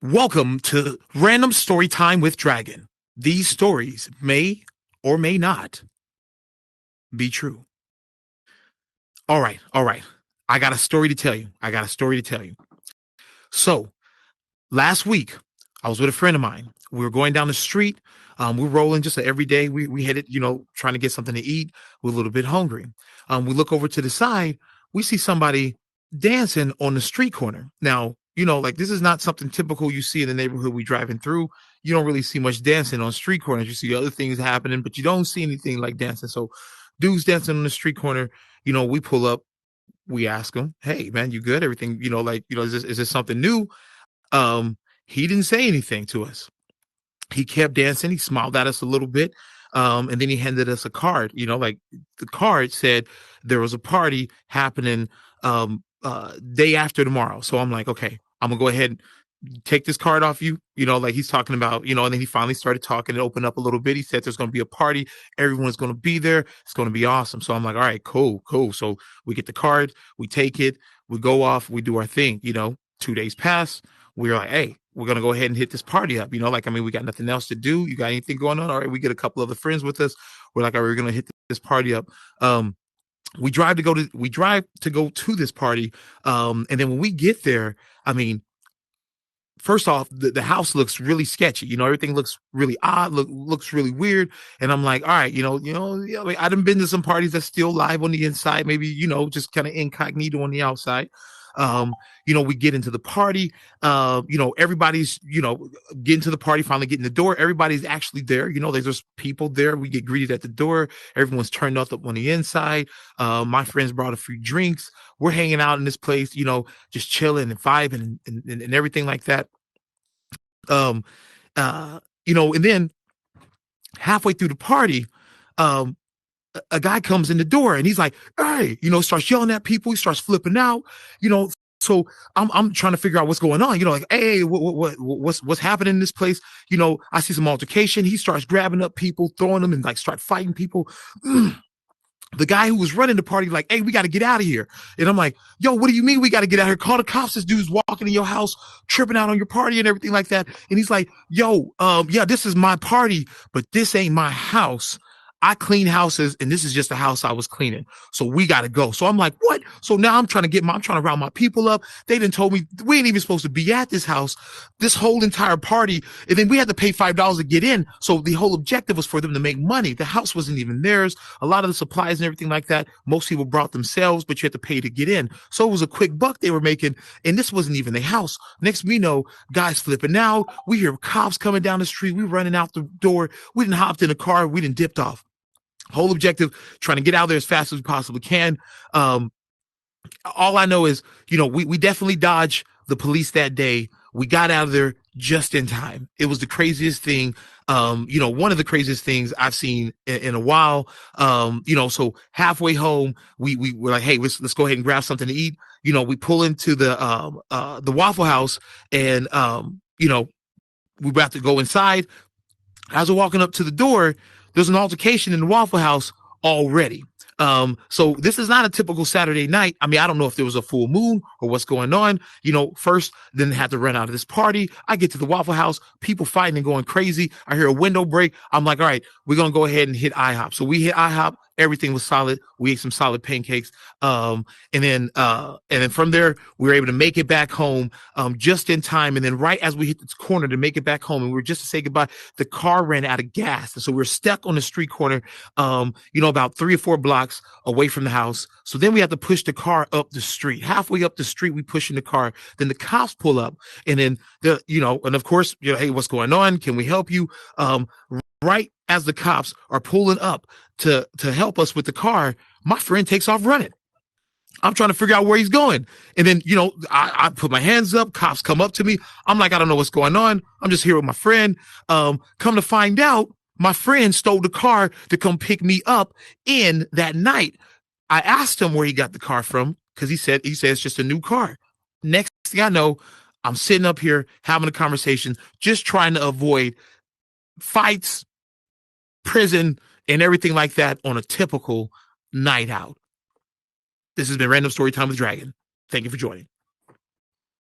Welcome to Random Story Time with Dragon. These stories may or may not be true. All right. I got a story to tell you. So, last week, I was with a friend of mine. We were going down the street. We're rolling just every day. We headed, trying to get something to eat. We're a little bit hungry. We look over to the side. We see somebody dancing on the street corner. Now, like this is not something typical you see in the neighborhood we driving through. You don't really see much dancing on street corners. You see other things happening, but you don't see anything like dancing. So, dudes dancing on the street corner. We pull up. We ask him, "Hey, man, you good? Everything? Is this something new?" Um, he didn't say anything to us. He kept dancing. He smiled at us a little bit. And then he handed us a card. Like the card said there was a party happening day after tomorrow. So I'm like, okay, I'm gonna go ahead and take this card off you. Like he's talking about, and then he finally started talking and opened up a little bit. He said there's gonna be a party, everyone's gonna be there, it's gonna be awesome. So I'm like, all right, cool. So we get the card, we take it, we go off, we do our thing. 2 days pass, we're like, hey, we're gonna go ahead and hit this party up. We got nothing else to do. You got anything going on? All right, we get a couple other friends with us. We're like, all right, we're gonna hit this party up. We drive to go to this party. And then when we get there, first off, the house looks really sketchy. Everything looks really odd, looks really weird. And I'm like, all right, I done been to some parties that's still live on the inside, maybe, just kind of incognito on the outside. We get into the party, everybody's, getting to the party, finally getting the door. Everybody's actually there. There's people there. We get greeted at the door. Everyone's turned up on the inside. My friends brought a few drinks. We're hanging out in this place, just chilling and vibing and everything like that. And then halfway through the party, a guy comes in the door and he's like, hey, starts yelling at people. He starts flipping out, so I'm trying to figure out what's going on, like, hey, what's happening in this place? I see some altercation. He starts grabbing up people, throwing them, and like start fighting people. The guy who was running the party, like, hey, we got to get out of here. And I'm like, yo, what do you mean we got to get out of here? Call the cops. This dude's walking in your house, tripping out on your party and everything like that. And he's like, yo, yeah, this is my party, but this ain't my house. I clean houses, and this is just a house I was cleaning. So we got to go. So I'm like, what? So now I'm trying to round my people up. They done told me we ain't even supposed to be at this house, this whole entire party. And then we had to pay $5 to get in. So the whole objective was for them to make money. The house wasn't even theirs. A lot of the supplies and everything like that, most people brought themselves, but you had to pay to get in. So it was a quick buck they were making. And this wasn't even their house. Next we know, guys flipping out. We hear cops coming down the street. We running out the door. We didn't hopped in the car. We didn't dipped off. Whole objective, trying to get out there as fast as we possibly can. All I know is, we definitely dodged the police that day. We got out of there just in time. It was the craziest thing. One of the craziest things I've seen in a while. So halfway home, we were like, hey, let's go ahead and grab something to eat. We pull into the Waffle House, and we about to go inside. As we're walking up to the door, there's an altercation in the Waffle House already. So this is not a typical Saturday night. I don't know if there was a full moon or what's going on. First, then had to run out of this party. I get to the Waffle House, people fighting and going crazy. I hear a window break. I'm like, all right, we're going to go ahead and hit IHOP. So we hit IHOP. Everything was solid. We ate some solid pancakes. And then from there, we were able to make it back home, just in time. And then right as we hit this corner to make it back home, and we were just to say goodbye, the car ran out of gas. And so we were stuck on the street corner, about 3 or 4 blocks away from the house. So then we had to push the car up the street. Halfway up the street, we pushing the car. Then the cops pull up, and then and of course, hey, what's going on? Can we help you? Right as the cops are pulling up to help us with the car, my friend takes off running. I'm trying to figure out where he's going. And then, I put my hands up, cops come up to me. I'm like, I don't know what's going on. I'm just here with my friend. Come to find out, my friend stole the car to come pick me up in that night. I asked him where he got the car from, because he said it's just a new car. Next thing I know, I'm sitting up here having a conversation, just trying to avoid fights, prison, and everything like that on a typical night out. This has been Random Story Time with Dragon. Thank you for joining.